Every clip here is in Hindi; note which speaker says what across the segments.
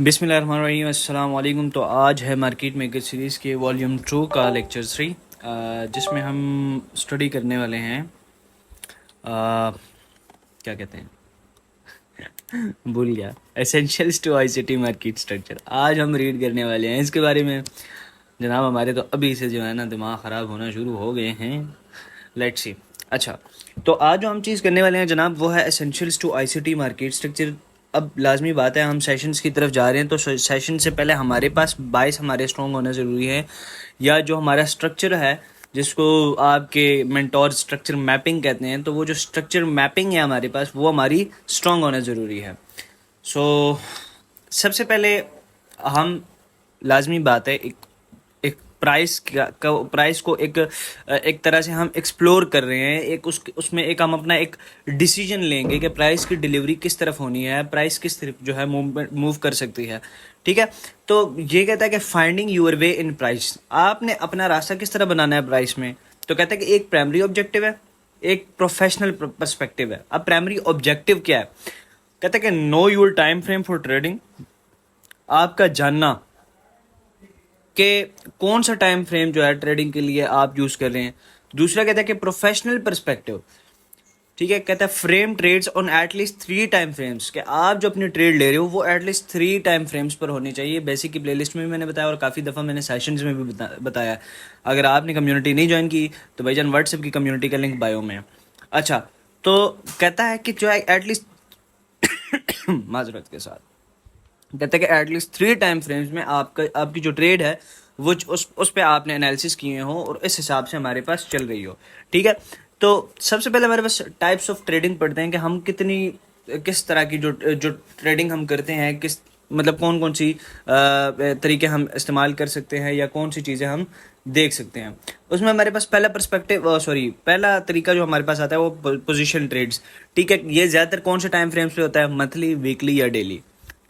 Speaker 1: बिस्मिल्लाहिर्रहमानिर्रहीम, अस्सलाम वालेकुम। तो आज है मार्केट मेकर सीरीज़ के वॉल्यूम 2 का लेक्चर 3, जिसमें हम स्टडी करने वाले हैं क्या कहते हैं भूल गया, essentials to ICT market structure. आज हम रीड करने वाले हैं इसके बारे में। जनाब हमारे तो अभी से जो है ना दिमाग ख़राब होना शुरू हो गए हैं। Let's see. अच्छा, तो आज जो हम चीज़ करने वाले हैं जनाब वो है essentials to ICT market structure. अब लाजमी बात है हम सेशंस की तरफ जा रहे हैं, तो सेशन से पहले हमारे पास बाइस हमारे स्ट्रॉन्ग होना ज़रूरी है, या जो हमारा स्ट्रक्चर है जिसको आपके मेंटोर स्ट्रक्चर मैपिंग कहते हैं, तो वो जो स्ट्रक्चर मैपिंग है हमारे पास वो हमारी स्ट्रॉन्ग होना ज़रूरी है। सो सबसे पहले हम लाजमी बात है एक प्राइस को एक तरह से हम एक्सप्लोर कर रहे हैं। एक उसमें एक हम अपना एक डिसीजन लेंगे कि प्राइस की डिलीवरी किस तरफ होनी है, प्राइस किस तरफ जो है मूव कर सकती है। ठीक है, तो ये कहता है कि finding your way in price, आपने अपना रास्ता किस तरह बनाना है प्राइस में। तो कहता है कि एक प्राइमरी ऑब्जेक्टिव है, एक प्रोफेशनल पर्सपेक्टिव है। अब प्राइमरी ऑब्जेक्टिव क्या है? कहते हैं कि know your time frame for trading, आपका जानना कि कौन सा टाइम फ्रेम जो है ट्रेडिंग के लिए आप यूज़ कर रहे हैं। दूसरा कहता है कि प्रोफेशनल पर्सपेक्टिव, ठीक है, कहता है frame trades on at least 3 time frames, कि आप जो अपनी ट्रेड ले रहे हो वो एटलीस्ट 3 टाइम फ्रेम्स पर होनी चाहिए। बेसिक की प्लेलिस्ट में भी मैंने बताया और काफ़ी दफ़ा मैंने सेशंस में भी बताया। अगर आपने कम्युनिटी नहीं ज्वाइन की तो भाईजान व्हाट्सएप की कम्युनिटी का लिंक बायो में है। अच्छा, तो कहता है कि जो है एटलीस्ट माजरत के साथ कहते हैं कि एटलीस्ट 3 टाइम फ्रेम्स में आपकी जो ट्रेड है वो उस पे आपने एनालिसिस किए हो और इस हिसाब से हमारे पास चल रही हो। ठीक है, तो सबसे पहले हमारे पास टाइप्स ऑफ ट्रेडिंग पढ़ते हैं कि हम किस तरह की जो ट्रेडिंग हम करते हैं, किस मतलब कौन कौन सी तरीके हम इस्तेमाल कर सकते हैं या कौन सी चीज़ें हम देख सकते हैं। उसमें हमारे पास पहला तरीका जो हमारे पास आता है वो पोजीशन ट्रेड्स। ठीक है, ये ज़्यादातर कौन से टाइम फ्रेम्स पे होता है? मंथली, वीकली या डेली।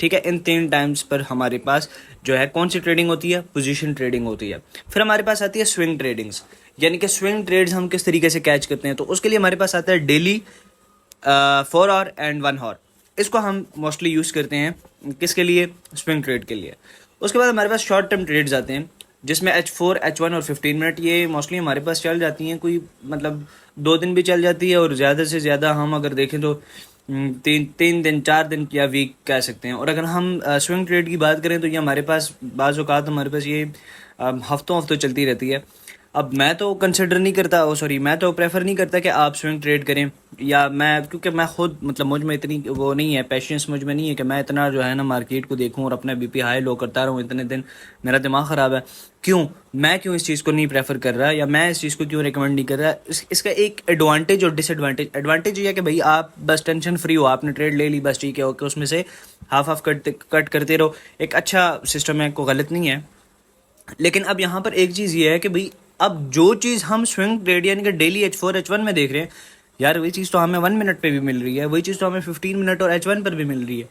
Speaker 1: ठीक है, इन 3 टाइम्स पर हमारे पास जो है कौन सी ट्रेडिंग होती है? पोजीशन ट्रेडिंग होती है। फिर हमारे पास आती है स्विंग ट्रेडिंग्स, यानी कि स्विंग ट्रेड्स हम किस तरीके से कैच करते हैं। तो उसके लिए हमारे पास आता है डेली, 4 आवर एंड 1 आवर। इसको हम मोस्टली यूज़ करते हैं किसके लिए? स्विंग ट्रेड के लिए। उसके बाद हमारे पास शॉर्ट टर्म ट्रेड्स आते हैं जिसमें H4, H1 और 15 मिनट ये मोस्टली हमारे पास चल जाती हैं। कोई मतलब 2 दिन भी चल जाती है और ज़्यादा से ज़्यादा हम अगर देखें तो 3 दिन, 4 दिन या वीक कह सकते हैं। और अगर हम स्विंग ट्रेड की बात करें तो ये हमारे पास बाज़ औक़ात हमारे पास ये हफ्तों चलती रहती है। अब मैं तो मैं तो प्रेफर नहीं करता कि आप स्विंग ट्रेड करें, या क्योंकि मैं खुद मतलब मुझ में इतनी वो नहीं है, पेशेंस मुझ में नहीं है कि मैं इतना जो है ना मार्केट को देखूं और अपना बीपी हाई लो करता रहूं इतने दिन। मेरा दिमाग ख़राब है। मैं क्यों इस चीज़ को नहीं प्रेफर कर रहा, या मैं इस चीज़ को क्यों रिकमेंड नहीं कर रहा? इसका एक एडवांटेज और एडवांटेज ये है कि भाई आप बस टेंशन फ्री हो, आपने ट्रेड ले ली बस, ठीक है, ओके, उसमें से हाफ कट करते रहो। एक अच्छा सिस्टम है, कोई गलत नहीं है। लेकिन अब यहाँ पर एक चीज़ ये है कि भाई अब जो चीज़ हम स्विंग ट्रेड यानी कि डेली H4, H1 में देख रहे हैं, यार वही चीज़ तो हमें 1 मिनट पे भी मिल रही है, वही चीज़ तो हमें 15 मिनट और H1 पर भी मिल रही है।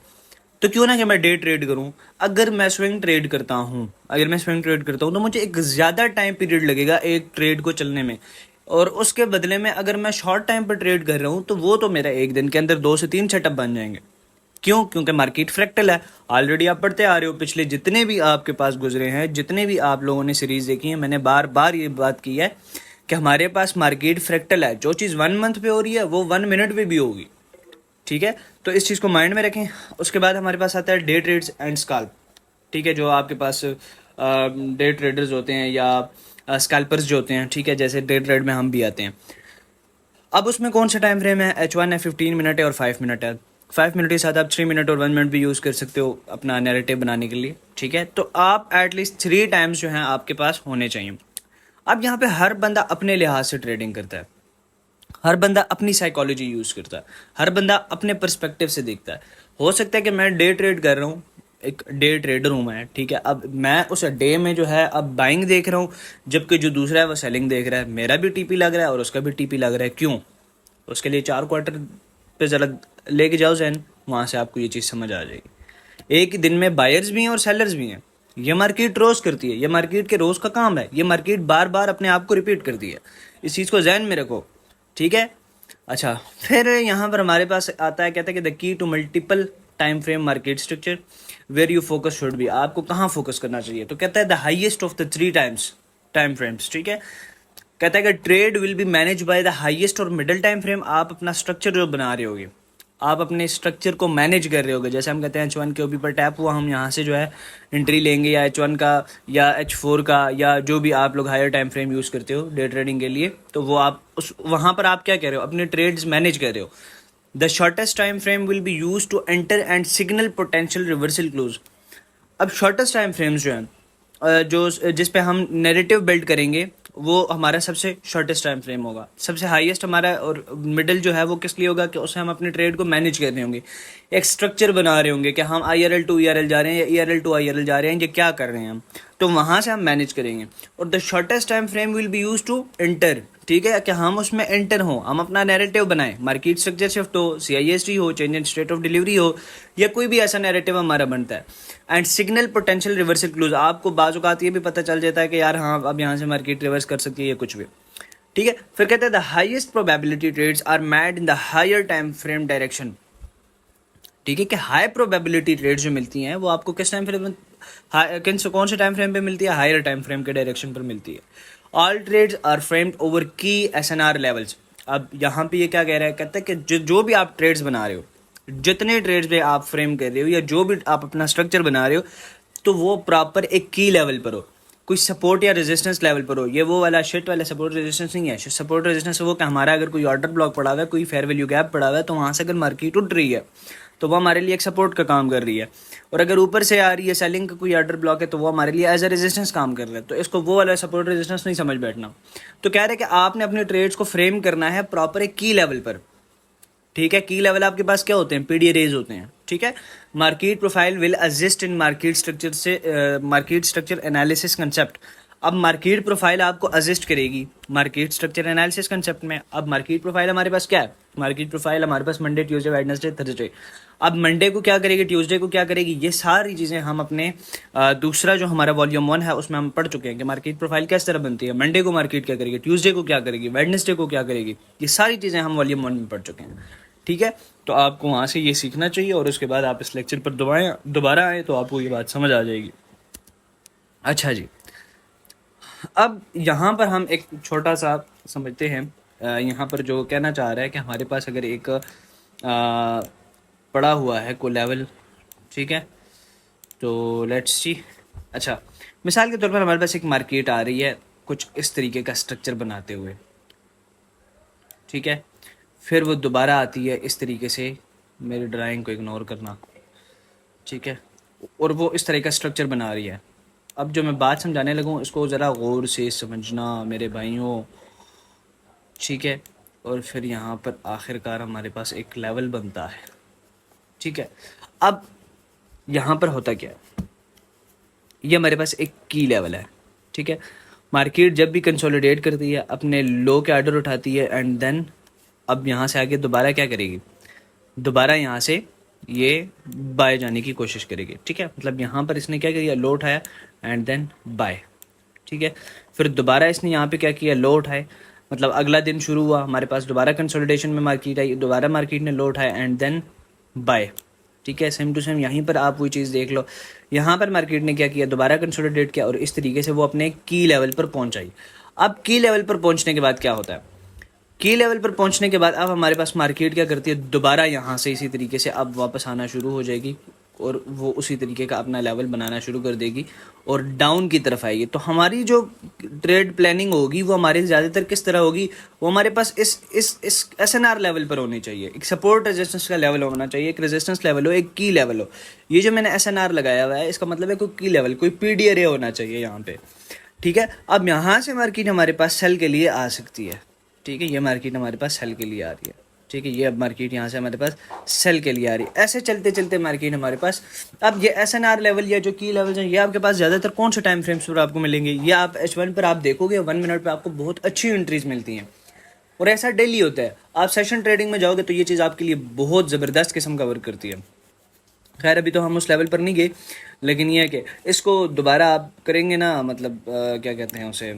Speaker 1: तो क्यों ना कि मैं डे ट्रेड करूं। अगर मैं स्विंग ट्रेड करता हूं तो मुझे एक ज़्यादा टाइम पीरियड लगेगा एक ट्रेड को चलने में, और उसके बदले में अगर मैं शॉर्ट टाइम पर ट्रेड कर रहा हूं तो वो तो मेरा एक दिन के अंदर 2 से 3 सेटअप बन जाएंगे। क्योंकि मार्केट फ्रैक्टल है। ऑलरेडी आप पढ़ते आ रहे हो, पिछले जितने भी आपके पास गुजरे हैं, जितने भी आप लोगों ने सीरीज देखी है, मैंने बार बार ये बात की है कि हमारे पास मार्केट फ्रैक्टल है। जो चीज़ 1 मंथ पे हो रही है वो 1 मिनट पे भी होगी। ठीक है, तो इस चीज़ को माइंड में रखें। उसके बाद हमारे पास आता है डे ट्रेड्स एंड स्काल्प। ठीक है, जो आपके पास डे ट्रेडर्स होते हैं या स्कैल्पर्स जो होते हैं, ठीक है, जैसे डे ट्रेड में हम भी आते हैं। अब उसमें कौन सा टाइम फ्रेम है? H1 है, 15 मिनट है और 5 मिनट है। 5 मिनट के साथ आप 3 मिनट और 1 मिनट भी यूज़ कर सकते हो अपना नैरेटिव बनाने के लिए। ठीक है, तो आप एटलीस्ट 3 टाइम्स जो हैं आपके पास होने चाहिए। अब यहाँ पे हर बंदा अपने लिहाज से ट्रेडिंग करता है, हर बंदा अपनी साइकोलॉजी यूज़ करता है, हर बंदा अपने पर्सपेक्टिव से देखता है। हो सकता है कि मैं डे ट्रेड कर रहा हूँ, एक डे ट्रेडर हूँ मैं, ठीक है, अब मैं उस डे में जो है अब बाइंग देख रहा हूँ, जबकि जो दूसरा है वो सेलिंग देख रहा है। मेरा भी टीपी लग रहा है और उसका भी टीपी लग रहा है। क्यों? उसके लिए 4 क्वार्टर पे ज़रा लेके जाओ जहन, वहाँ से आपको ये चीज़ समझ आ जाएगी। एक ही दिन में बायर्स भी हैं और सेलर्स भी हैं। ये मार्केट रोज़ करती है, ये मार्केट के रोज़ का काम है, ये मार्केट बार बार अपने आप को रिपीट करती है। इस चीज़ को जहन में रखो। ठीक है, अच्छा, फिर यहाँ पर हमारे पास आता है, कहता है कि the key to multiple time frame market structure where you focus should be, आपको कहाँ फोकस करना चाहिए। तो कहता है the highest of the 3 times time frames, ठीक है। कहता है कि trade will be manage by the highest और मिडिल टाइम फ्रेम। आप अपना स्ट्रक्चर जो बना रहे होगे, आप अपने स्ट्रक्चर को मैनेज कर रहे होगे। जैसे हम कहते हैं H1 के ऊपर टैप हुआ, हम यहाँ से जो है एंट्री लेंगे, या H1 का या H4 का, या जो भी आप लोग हायर टाइम फ्रेम यूज़ करते हो डे ट्रेडिंग के लिए, तो वो आप उस वहाँ पर आप क्या कह रहे हो, अपने ट्रेड्स मैनेज कर रहे हो। The shortest time frame will be use to enter and signal potential reversal close. अब शॉर्टेस्ट टाइम फ्रेम्स जो हैं, जो जिस पे हम नैरेटिव बिल्ड करेंगे, वो हमारा सबसे शॉर्टेस्ट टाइम फ्रेम होगा। सबसे हाईएस्ट हमारा और मिडिल जो है वो किस लिए होगा कि उससे हम अपने ट्रेड को मैनेज कर रहे होंगे, एक स्ट्रक्चर बना रहे होंगे कि हम IRL टू ERL जा रहे हैं या ERL टू IRL जा रहे हैं, ये क्या कर रहे हैं हम, तो वहाँ से हम मैनेज करेंगे। और the shortest time frame will be use to enter, ठीक है, कि हम उसमें एंटर हो, हम अपना नैरेटिव बनाएं, मार्केट स्ट्रक्चर शिफ्ट हो, CIST हो, change in state of delivery हो, या कोई भी ऐसा नैरेटिव हमारा बनता है। And signal potential reversal close, आपको बाज़ औक़ात ये भी पता चल जाता है कि यार हाँ अब यहाँ से मार्केट रिवर्स कर सकती है या कुछ भी, ठीक है। फिर कहते हैं the highest probability trades are made in the higher time frame direction, ठीक है, कि हाई प्रोबेबिलिटी ट्रेड्स जो मिलती हैं वो आपको किस टाइम फ्रेम, कौन से टाइम फ्रेम पे मिलती है, हायर टाइम फ्रेम के डायरेक्शन पर मिलती है। All trades are framed over की SNR लेवल्स। अब यहाँ पे ये क्या कह रहा है, कहता है कि जो भी आप ट्रेड्स बना रहे हो, जितने ट्रेड्स पे आप फ्रेम कर रहे हो या जो भी आप अपना स्ट्रक्चर बना रहे हो, तो वो प्रॉपर एक की लेवल पर हो, कोई सपोर्ट या रेजिस्टेंस लेवल पर हो। ये वो वाला शिट वाला सपोर्ट रेजिस्टेंस नहीं है। सपोर्ट रेजिस्टेंस वो कि हमारा अगर कोई ऑर्डर ब्लॉक पड़ा हुआ है, कोई फेयर वैल्यू गैप पड़ा हुआ है, तो वहाँ से अगर मार्केट उठ रही है तो वो हमारे लिए एक सपोर्ट का काम कर रही है। और अगर ऊपर से आ रही है सेलिंग का कोई ऑर्डर ब्लॉक है, तो वो हमारे लिए एज अ रेजिस्टेंस काम कर रहा है। तो इसको वो वाला सपोर्ट रेजिस्टेंस नहीं समझ बैठना। तो कह रहे हैं कि आपने अपने ट्रेड्स को फ्रेम करना है प्रॉपर एक की लेवल पर, ठीक है। की लेवल आपके पास क्या होते हैं, PDA रेज होते हैं, ठीक है। Market profile will assist in market structure से मार्केट स्ट्रक्चर एनालिसिस कंसेप्ट। अब मार्केट प्रोफाइल आपको असिस्ट करेगी मार्केट स्ट्रक्चर एनालिसिस कंसेप्ट में। अब मार्केट प्रोफाइल हमारे पास क्या है, मार्केट प्रोफाइल हमारे पास मंडे, ट्यूसडे, वेडनेसडे, थर्सडे। अब मंडे को क्या करेगी, ट्यूसडे को क्या करेगी, ये सारी चीज़ें हम अपने दूसरा जो हमारा वॉल्यूम 1 है उसमें हम पढ़ चुके हैं कि मार्केट प्रोफाइल किस तरह बनती है। मंडे को मार्केट क्या करेगी, ट्यूसडे को क्या करेगी, वेडनेसडे को क्या करेगी, ये सारी चीज़ें हम वॉल्यूम 1 में पढ़ चुके हैं, ठीक है। तो आपको वहाँ से ये सीखना चाहिए और उसके बाद आप इस लेक्चर पर दोबारा आए तो आपको ये बात समझ आ जाएगी। अच्छा जी, अब यहाँ पर हम एक छोटा सा समझते हैं। यहाँ पर जो कहना चाह रहा है कि हमारे पास अगर एक पड़ा हुआ है कोई लेवल, ठीक है, तो लेट्स सी। अच्छा, मिसाल के तौर पर हमारे पास एक मार्केट आ रही है कुछ इस तरीके का स्ट्रक्चर बनाते हुए, ठीक है। फिर वो दोबारा आती है इस तरीके से, मेरी ड्राइंग को इग्नोर करना, ठीक है, और वो इस तरह का स्ट्रक्चर बना रही है। अब जो मैं बात समझाने लगूँ इसको ज़रा गौर से समझना मेरे भाइयों, ठीक है। और फिर यहाँ पर आखिरकार हमारे पास एक लेवल बनता है, ठीक है। अब यहाँ पर होता क्या है, ये हमारे पास एक की लेवल है, ठीक है। मार्केट जब भी कंसोलिडेट करती है अपने लो के आर्डर उठाती है एंड देन अब यहाँ से आगे दोबारा क्या करेगी, दोबारा यहाँ से ये बाय जाने की कोशिश करेगी, ठीक है। मतलब यहाँ पर इसने क्या किया, लो उठाया एंड देन बाय, ठीक है। फिर दोबारा इसने यहाँ पे क्या किया, लो उठाए, मतलब अगला दिन शुरू हुआ हमारे पास, दोबारा कंसोलिडेशन में मार्केट आई, दोबारा मार्केट ने लो उठाया एंड देन बाय, ठीक है। सेम टू सेम यहीं पर आप वही चीज़ देख लो, यहाँ पर मार्केट ने क्या किया, दोबारा कंसोलिडेट किया और इस तरीके से वो अपने की लेवल पर पहुँचाई। अब की लेवल पर पहुँचने के बाद क्या होता है, की लेवल पर पहुंचने के बाद अब हमारे पास मार्केट क्या करती है, दोबारा यहाँ से इसी तरीके से अब वापस आना शुरू हो जाएगी और वो उसी तरीके का अपना लेवल बनाना शुरू कर देगी और डाउन की तरफ आएगी। तो हमारी जो ट्रेड प्लानिंग होगी वो हमारी ज़्यादातर किस तरह होगी, वो हमारे पास इस SNR लेवल पर होनी चाहिए। एक सपोर्ट रेजिस्टेंस का लेवल होना चाहिए, एक रेजिस्टेंस लेवल हो, एक की लेवल हो। ये जो मैंने SNR लगाया हुआ है इसका मतलब है कोई की लेवल, कोई PDA रे होना चाहिए यहाँ पे, ठीक है। अब यहाँ से मार्केट हमारे पास सेल के लिए आ सकती है, ठीक है। ये मार्केट हमारे पास सेल के लिए आ रही है, ठीक है। ये अब मार्केट यहाँ से हमारे पास सेल के लिए आ रही है। ऐसे चलते चलते मार्केट हमारे पास अब ये SNR लेवल या जो की लेवल्स हैं ये आपके पास ज़्यादातर कौन से टाइम फ्रेम्स पर आपको मिलेंगे, ये आप H1 पर आप देखोगे 1 मिनट पर आपको बहुत अच्छी एंट्रीज मिलती हैं और ऐसा डेली होता है। आप सेशन ट्रेडिंग में जाओगे तो ये चीज़ आपके लिए बहुत ज़बरदस्त किस्म का वर्क करती है। खैर अभी तो हम उस लेवल पर नहीं गए, लेकिन ये है कि इसको दोबारा आप करेंगे ना, मतलब क्या कहते हैं उसे,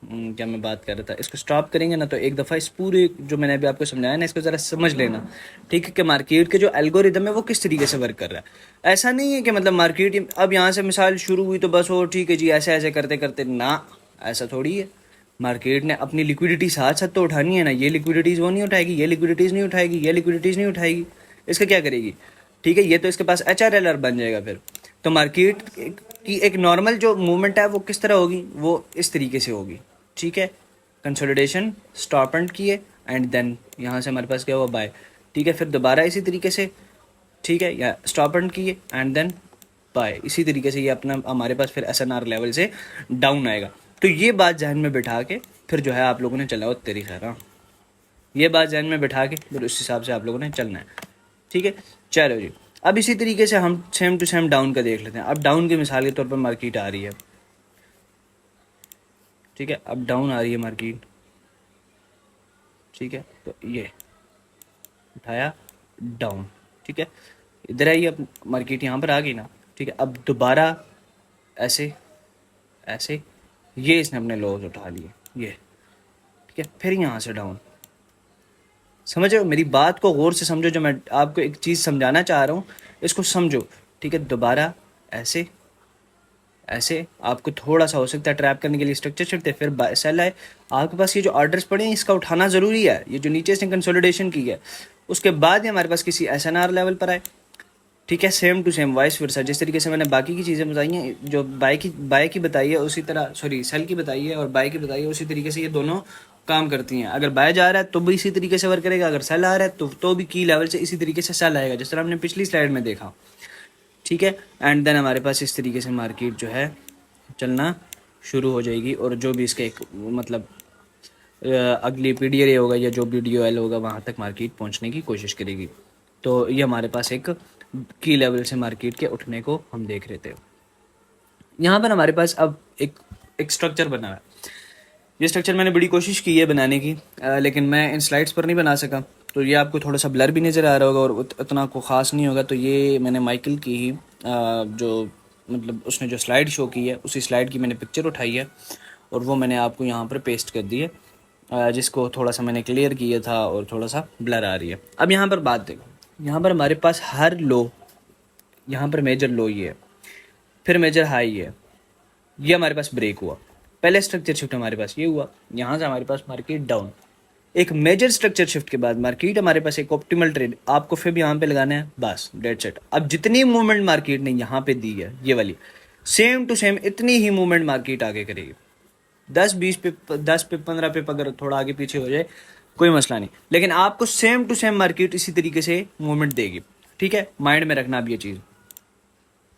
Speaker 1: क्या मैं बात कर रहा था, इसको स्टॉप करेंगे ना तो एक दफ़ा इस पूरे जो मैंने अभी आपको समझाया ना, इसको ज़रा समझ लेना, ठीक है, कि मार्केट के जो एल्गोरिदम है वो किस तरीके से वर्क कर रहा है। ऐसा नहीं है कि मतलब मार्केट अब यहाँ से मिसाल शुरू हुई तो बस वो ठीक है जी ऐसे ऐसे करते करते ना, ऐसा थोड़ी है। मार्केट ने अपनी लिक्विडिटी साथ साथ तो उठानी है ना, ये लिक्विडिटीज़ वो नहीं उठाएगी, ये लिक्विडिटीज़ नहीं उठाएगी, ये लिक्विडिटीज़ नहीं उठाएगी, इसका क्या करेगी, ठीक है। ये तो इसके पास HRLR बन जाएगा फिर। तो मार्केट की एक नॉर्मल जो मूवमेंट है वो किस तरह होगी, वो इस तरीके से होगी, ठीक है। कंसोलिडेशन, स्टॉप एंड किए एंड देन यहाँ से हमारे पास क्या हुआ, बाय, ठीक है। फिर दोबारा इसी तरीके से, ठीक है, या स्टॉप एंड किए एंड देन बाय, इसी तरीके से ये अपना हमारे पास फिर SNR लेवल से डाउन आएगा। तो ये बात जहन में बिठा के फिर जो है आप लोगों ने चला हो तेरी खैर, ये बात जहन में बिठा के फिर उस हिसाब से आप लोगों ने चलना है, ठीक है। चलो जी, अब इसी तरीके से हम सेम टू सेम डाउन का देख लेते हैं। अब डाउन की मिसाल के तौर पर मार्केट आ रही है, ठीक है, अब डाउन आ रही है मार्केट, ठीक है। तो ये उठाया डाउन, ठीक है, इधर आई, अब मार्केट यहाँ पर आ गई ना, ठीक है। अब दोबारा ऐसे ऐसे ये इसने अपने लॉस उठा लिए, ये ठीक है, फिर यहाँ से डाउन। समझ रहे हो मेरी बात को, गौर से समझो, जो मैं आपको एक चीज़ समझाना चाह रहा हूँ इसको समझो, ठीक है। दोबारा ऐसे ऐसे आपको थोड़ा सा हो सकता है ट्रैप करने के लिए स्ट्रक्चर छिड़ते, फिर सेल आए। आपके पास ये जो ऑर्डर्स पड़े हैं इसका उठाना ज़रूरी है, ये जो नीचे से कंसोलिडेशन की है उसके बाद ही हमारे पास किसी SNR लेवल पर आए, ठीक है। Same to same vice versa, जिस तरीके से मैंने बाकी की चीज़ें बताई हैं, जो बाय की बताई है उसी तरह, सॉरी सेल की बताई है और बाय की बताई है उसी तरीके से ये दोनों काम करती हैं। अगर बाय जा रहा है तो भी इसी तरीके से वर्क करेगा, अगर सेल आ रहा है तो भी की लेवल से इसी तरीके से सेल आएगा, जिस तरह हमने पिछली स्लाइड में देखा, ठीक है। एंड देन हमारे पास इस तरीके से मार्केट जो है चलना शुरू हो जाएगी, और जो भी इसका एक मतलब अगली PDL होगा या जो भी DOL होगा वहाँ तक मार्केट पहुँचने की कोशिश करेगी। तो ये हमारे पास एक की लेवल से मार्केट के उठने को हम देख रहे थे। यहाँ पर हमारे पास अब एक स्ट्रक्चर बना है। ये स्ट्रक्चर मैंने बड़ी कोशिश की है बनाने की, लेकिन मैं इन स्लाइड्स पर नहीं बना सका, तो ये आपको थोड़ा सा ब्लर भी नज़र आ रहा होगा और उतना को ख़ास नहीं होगा। तो ये मैंने माइकल की ही जो मतलब उसने जो स्लाइड शो की है उसी स्लाइड की मैंने पिक्चर उठाई है और वो मैंने आपको यहाँ पर पेस्ट कर दी है, जिसको थोड़ा सा मैंने क्लियर किया था और थोड़ा सा ब्लर आ रही है। अब यहाँ पर बात देखो, यहाँ पर हमारे पास हर लो, यहाँ पर मेजर लो ये है, फिर मेजर हाई है, ये हमारे पास ब्रेक हुआ, पहले स्ट्रक्चर शिफ्ट हमारे पास ये हुआ, यहाँ से हमारे पास मार्केट डाउन, एक मेजर स्ट्रक्चर शिफ्ट के बाद मार्केट हमारे पास एक ऑप्टिमल ट्रेड आपको फिर यहाँ पे लगाना है, बस डेट सेट। अब जितनी मूवमेंट मार्केट ने यहाँ पे दी है ये वाली, सेम टू सेम इतनी ही मूवमेंट मार्केट आगे करेगी। 10-20 पे 10 पे 15 पे अगर थोड़ा आगे पीछे हो जाए कोई मसला नहीं, लेकिन आपको सेम टू सेम मार्केट इसी तरीके से मूवमेंट देगी, ठीक है। माइंड में रखना अब ये चीज़।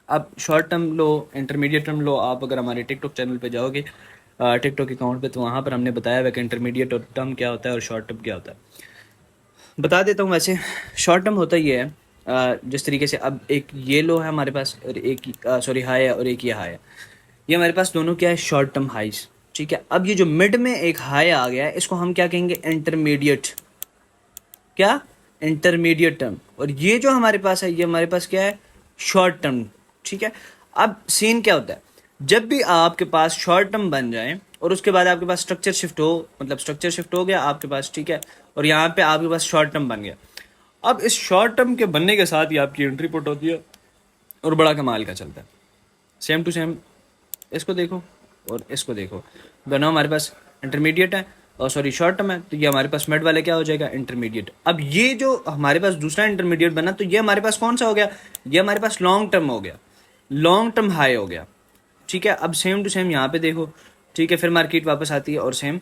Speaker 1: अब शॉर्ट टर्म लो, इंटरमीडिएट टर्म लो, आप अगर हमारे टिकटॉक चैनल पे जाओगे, टिकटॉक अकाउंट पे, तो वहाँ पर हमने बताया हुआ कि इंटरमीडिएट टर्म क्या होता है और शॉर्ट टर्म क्या होता है। बता देता हूँ। वैसे शॉर्ट टर्म होता ये है, जिस तरीके से अब एक ये लो है हमारे पास और एक सॉरी हाई है और एक ये हाई है, ये हमारे पास दोनों क्या है, शॉर्ट टर्म हाइज, ठीक है। अब ये जो मिड में एक हाई आ गया है इसको हम क्या कहेंगे, इंटरमीडिएट, क्या, इंटरमीडिएट टर्म। और ये जो हमारे पास है ये हमारे पास क्या है, शॉर्ट टर्म, ठीक है। अब सीन क्या होता है, जब भी आपके पास शॉर्ट टर्म बन जाए और उसके बाद आपके पास स्ट्रक्चर शिफ्ट हो, मतलब स्ट्रक्चर शिफ्ट हो गया आपके पास, ठीक है, और यहाँ पे आपके पास शॉर्ट टर्म बन गया। अब इस शॉर्ट टर्म के बनने के साथ ही आपकी एंट्री पुट होती है और बड़ा कमाल का चलता है। सेम टू सेम इसको देखो और इसको देखो, दोनों हमारे पास इंटरमीडिएट है और सॉरी शॉर्ट टर्म है, तो ये हमारे पास मिड वाले क्या हो जाएगा, इंटरमीडिएट। अब ये जो हमारे पास दूसरा इंटरमीडिएट बना, तो ये हमारे पास कौन सा हो गया, ये हमारे पास लॉन्ग टर्म हो गया, लॉन्ग टर्म हाई हो गया, ठीक है। अब सेम टू सेम यहाँ पे देखो, ठीक है, फिर मार्केट वापस आती है और सेम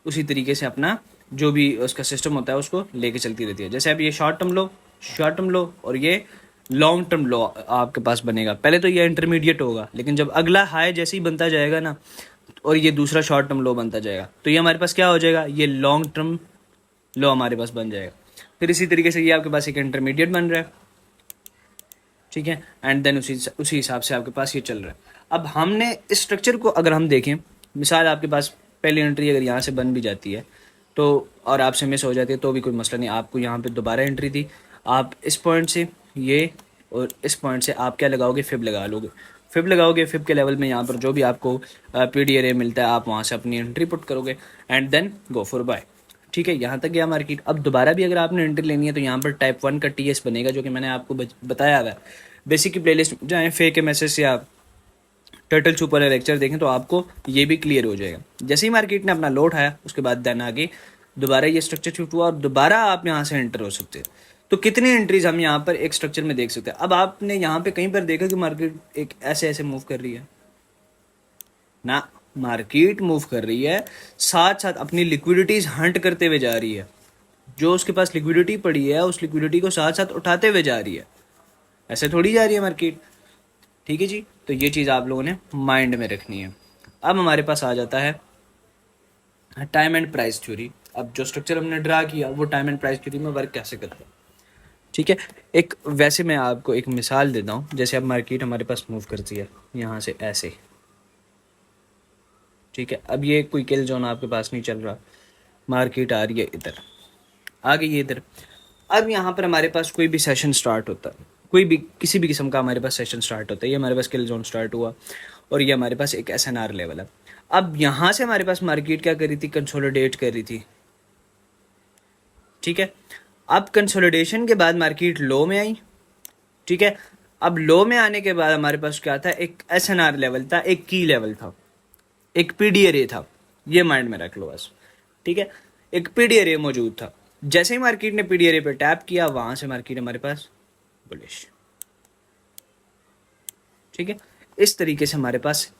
Speaker 1: उसी तरीके से अपना जो भी उसका सिस्टम होता है उसको लेके चलती रहती है। जैसे अब ये शॉर्ट टर्म लो और ये लॉन्ग टर्म लो आपके पास बनेगा। पहले तो ये इंटरमीडिएट होगा, लेकिन जब अगला हाई जैसे ही बनता जाएगा ना और ये दूसरा शॉर्ट टर्म लो बनता जाएगा, तो ये हमारे पास क्या हो जाएगा, ये लॉन्ग टर्म लो हमारे पास बन जाएगा। फिर इसी तरीके से ये आपके पास एक इंटरमीडिएट बन रहा है, ठीक है, एंड देन उसी हिसाब से आपके पास ये चल रहा है। अब हमने इस स्ट्रक्चर को अगर हम देखें, मिसाल आपके पास पहली एंट्री अगर यहाँ से बन भी जाती है तो और आपसे मिस हो जाती है तो भी कोई मसला नहीं, आपको यहाँ पे दोबारा एंट्री थी, आप इस पॉइंट से ये और इस पॉइंट से आप क्या लगाओगे, फिब लगा लोगे, फिब लगाओगे, फिब के लेवल में यहाँ पर जो भी आपको PDRA मिलता है आप वहाँ से अपनी एंट्री पुट करोगे and then go for buy. ठीक है, यहाँ तक गया मार्केट। अब दोबारा भी अगर आपने एंट्री लेनी है तो यहाँ पर टाइप 1 का TS बनेगा, जो कि मैंने आपको बताया हुआ है। बेसिक की प्लेलिस्ट जाएँ, फेक MSS या टर्टल सूप वाले लेक्चर देखें तो आपको ये भी क्लियर हो जाएगा। जैसे ही मार्केट ने अपना लो उठाया उसके बाद देन आगे दोबारा ये स्ट्रक्चर शूट हुआ और दोबारा आप यहाँ से एंटर हो सकते हैं। तो कितनी एंट्रीज हम यहाँ पर एक स्ट्रक्चर में देख सकते हैं। अब आपने यहाँ पे कहीं पर देखा कि मार्केट एक ऐसे ऐसे मूव कर रही है ना, मार्केट मूव कर रही है, साथ साथ अपनी लिक्विडिटीज हंट करते हुए जा रही है। जो उसके पास लिक्विडिटी पड़ी है उस लिक्विडिटी को साथ साथ उठाते हुए जा रही है, ऐसे थोड़ी जा रही है मार्केट। ठीक है जी, तो ये चीज़ आप लोगों ने माइंड में रखनी है। अब हमारे पास आ जाता है टाइम एंड प्राइस थ्योरी। अब जो स्ट्रक्चर हमने ड्रा किया वो टाइम एंड प्राइस थ्योरी में वर्क कैसे करता है। ठीक है, एक वैसे मैं आपको एक मिसाल देता हूँ। जैसे अब मार्केट हमारे पास मूव करती है यहाँ से ऐसे, ठीक है, अब ये कोई किल जोन आपके पास नहीं चल रहा, मार्केट आ रही है इधर, आ गई है इधर। अब यहाँ पर हमारे पास कोई भी सेशन स्टार्ट होता है, कोई भी किसी भी किस्म का हमारे पास सेशन स्टार्ट होता है, ये हमारे पास किल जोन स्टार्ट हुआ और ये हमारे पास एक SNR लेवल है। अब यहाँ से हमारे पास मार्केट क्या कर रही थी, कंसोलिडेट कर रही थी। ठीक है, अब कंसोलिडेशन के बाद मार्केट लो में आई। ठीक है, अब लो में आने के बाद हमारे पास क्या था, एक SNR लेवल था, एक की लेवल था, एक PDRA था, ये माइंड में रख लो बस। ठीक है, एक PDRA मौजूद था। जैसे ही मार्केट ने PDRA पे टैप किया वहां से मार्केट हमारे पास बुलिश। ठीक है, इस तरीके से हमारे पास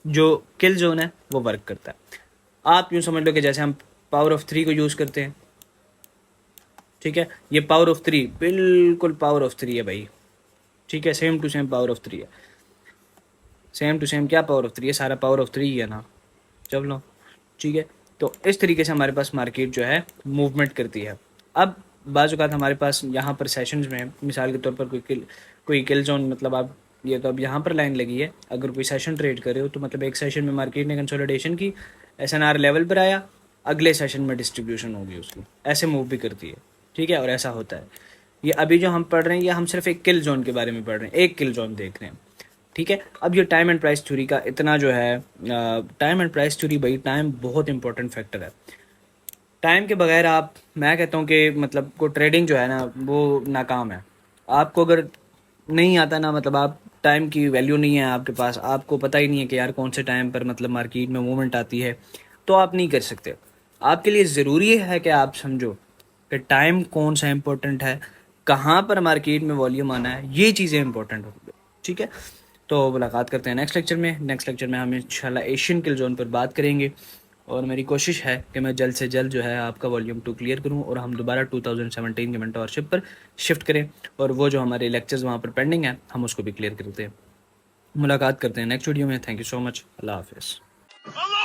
Speaker 1: जो किल जोन है वो वर्क करता है। आप यूँ समझ लो कि जैसे हम पावर ऑफ 3 को यूज़ करते हैं। ठीक है, ये पावर ऑफ 3 बिल्कुल पावर ऑफ 3 है भाई। ठीक है, same to same power of 3 है, सेम टू सेम क्या पावर ऑफ 3 है, सारा पावर ऑफ 3 ही है ना। चलो ठीक है, तो इस तरीके से हमारे पास मार्केट जो है मूवमेंट करती है। अब बाज़ औक़ात हमारे पास यहाँ पर सेशंस में मिसाल के तौर पर कोई किल जोन, मतलब आप ये तो अब यहाँ पर लाइन लगी है, अगर कोई सेशन ट्रेड करे हो तो मतलब एक सेशन में मार्केट ने कंसोलिडेशन की, SNR लेवल पर आया, अगले सेशन में डिस्ट्रीब्यूशन होगी उसकी, ऐसे मूव भी करती है। ठीक है, और ऐसा होता है। ये अभी जो हम पढ़ रहे हैं ये हम सिर्फ एक किल जोन के बारे में पढ़ रहे हैं, एक किल जोन देख रहे हैं। ठीक है, अब ये टाइम एंड प्राइस थ्योरी का इतना जो है, टाइम एंड प्राइस थ्योरी भाई, टाइम बहुत इंपॉर्टेंट फैक्टर है। टाइम के बगैर आप, मैं कहता हूँ कि मतलब को ट्रेडिंग जो है ना वो नाकाम है। आपको अगर नहीं आता ना, मतलब आप टाइम की वैल्यू नहीं है आपके पास, आपको पता ही नहीं है कि यार कौन से टाइम पर मतलब मार्केट में मूवमेंट आती है, तो आप नहीं कर सकते। आपके लिए ज़रूरी है कि आप समझो कि टाइम कौन सा इंपॉर्टेंट है, कहाँ पर मार्केट में वॉल्यूम आना है, ये चीज़ें इंपॉर्टेंट होंगी। ठीक है, तो मुलाकात करते हैं नेक्स्ट लेक्चर में। नेक्स्ट लेक्चर में हम इंशाल्लाह एशियन किल जोन पर बात करेंगे और मेरी कोशिश है कि मैं जल्द से जल्द जो है आपका वॉल्यूम 2 क्लियर करूं और हम दोबारा 2017 के मेंटोरशिप पर शिफ्ट करें और वो जो हमारे लेक्चर्स वहाँ पर पेंडिंग है हम उसको भी क्लियर करते हैं। मुलाकात करते हैं नेक्स्ट वीडियो में। Thank you so much. अल्लाह हाफिज़।